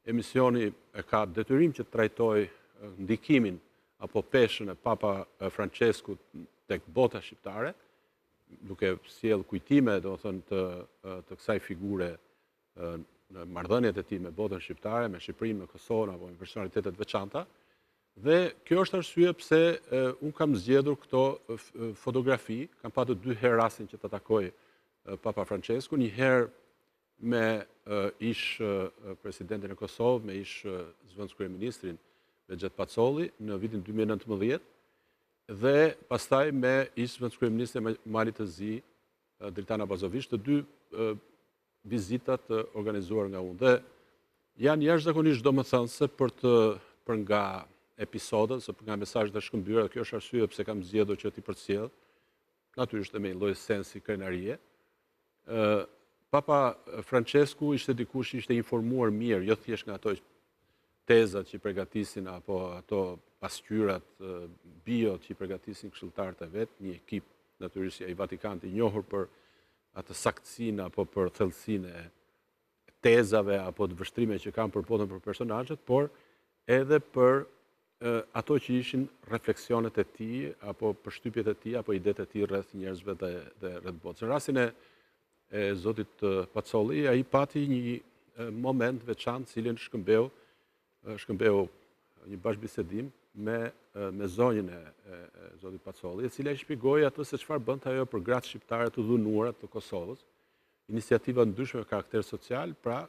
emisioni ka detyrim që të trajtoj ndikimin apo peshën e Papa Franceskut tek bota shqiptare, duke sjell kujtime, të kësaj figure në marrëdhëniet e tij me botën shqiptare, me Shqipërinë, me Kosovën apo me personalitetet veçanta. Dhe kjo është arsye pse unë kam zgjedhur këto fotografi, kam patur 2 herë rastin që të takoj Papa Francesku, një herë me ish presidentin e Kosovë, me ish zëvendës kryeministrin Bexhet Pacolli në vitin 2019, dhe pastaj me ish zëvendës kryeministrin e Malit të Zi, Dritan Abazović, të 2 vizitat organizuar nga unë. Dhe janë jashtëzakonisht domethënëse për nga episodët, se nga mesazhet e shkëmbyer, kjo është arsye pse kam zgjedhur që t'i përcjell, natyrisht me një lloj sensi krenarie. Papa Francesku ishte dikush që ishte informuar mirë, jo thjesht nga ato tezat që i përgatisin apo ato pasqyrat bio që i përgatisin këshilltarët e vet, një ekip natyrisht i Vatikanit i njohur për atë saktësinë apo për thellësinë e tezave apo të vështrime që kanë përpothur për personazhet, por edhe për ato që ishin refleksionet e tij apo përshtypjet e tij apo idetë e tij rreth njerëzve dhe rreth botës. Në rastin e zotit Pacolli, ai pati një moment veçantë, cilin shkëmbeu një bashkëbisedim me zonjën e zotit Pacolli, e cila i shpjegoi atë se çfarë bënte ajo për gratë shqiptare të dhunuara të Kosovës, iniciativa ndryshme me karakter social, pra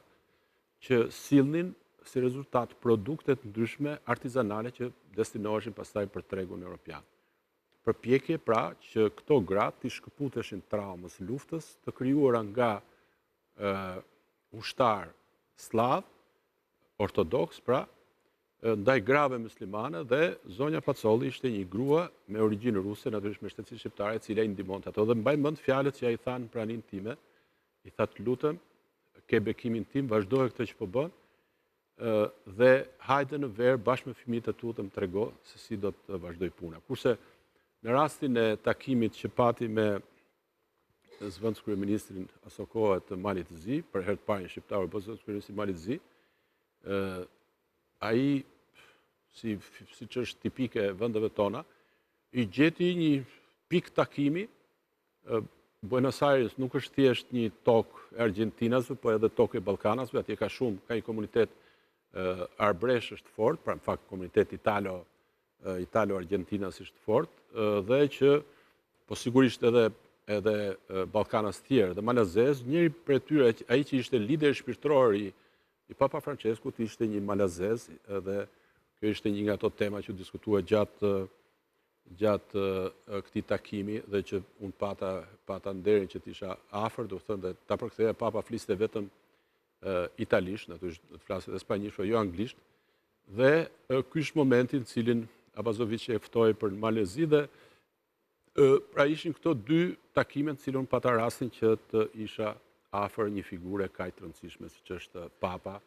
që sillnin si rezultat produktet ndryshme artizanale që destinoheshin pastaj për tregun evropian. Përpjekje pra që këto gratë të shkëputeshin traumës luftës të krijuara nga ushtar slav, ortodoks pra, ndaj grave muslimane, dhe zonja Pacolli ishte një grua me origjinë ruse, natyrisht me shtetësi shqiptare, e cila i ndihmonte ato. Dhe mbaj mend fjalët që ai tha në praninë time, i tha të lutem, ke bekimin tim, vazhdoje këtë që po bën, dhe hajde në verë bashkë me fëmijët e tu të më trego se si do të vazhdoj puna. Kurse në rastin e takimit që pati me zëvendës kryeministrin aso kohë të Malit të Zi, për herë të parë një shqiptar apo zëvendës kryeministri i Malit të Zi, ai siç është tipike e vendeve tona, i gjeti një pikë takimi. Buenos Aires nuk është thjesht një tokë e Argjentinasve, po edhe tokë e Ballkanasve, atje ka një komunitet arbresh është fort, pra në fakt komunitet Italo-Argjentinas është fort, dhe që po sigurisht edhe Ballkanas tjerë dhe malazez, njëri prej tyre, ai që ishte lider shpirtëror i Papa Franceskut, ishte një malazez, dhe kjo ishte një nga ato tema që diskutuar gjatë këtij takimi, dhe që unë pata nderin që t'isha afër, do të thënë dhe ta përktheja Papa fliste vetëm italisht, natyrisht të flasë edhe spanjisht, jo anglisht, dhe ky është momenti në cilin Abazović e ftoi për në Malezi, dhe pra ishin këto 2 takime në cilin pata rastin që të isha afër një figure kaq të rëndësishme siç është Papa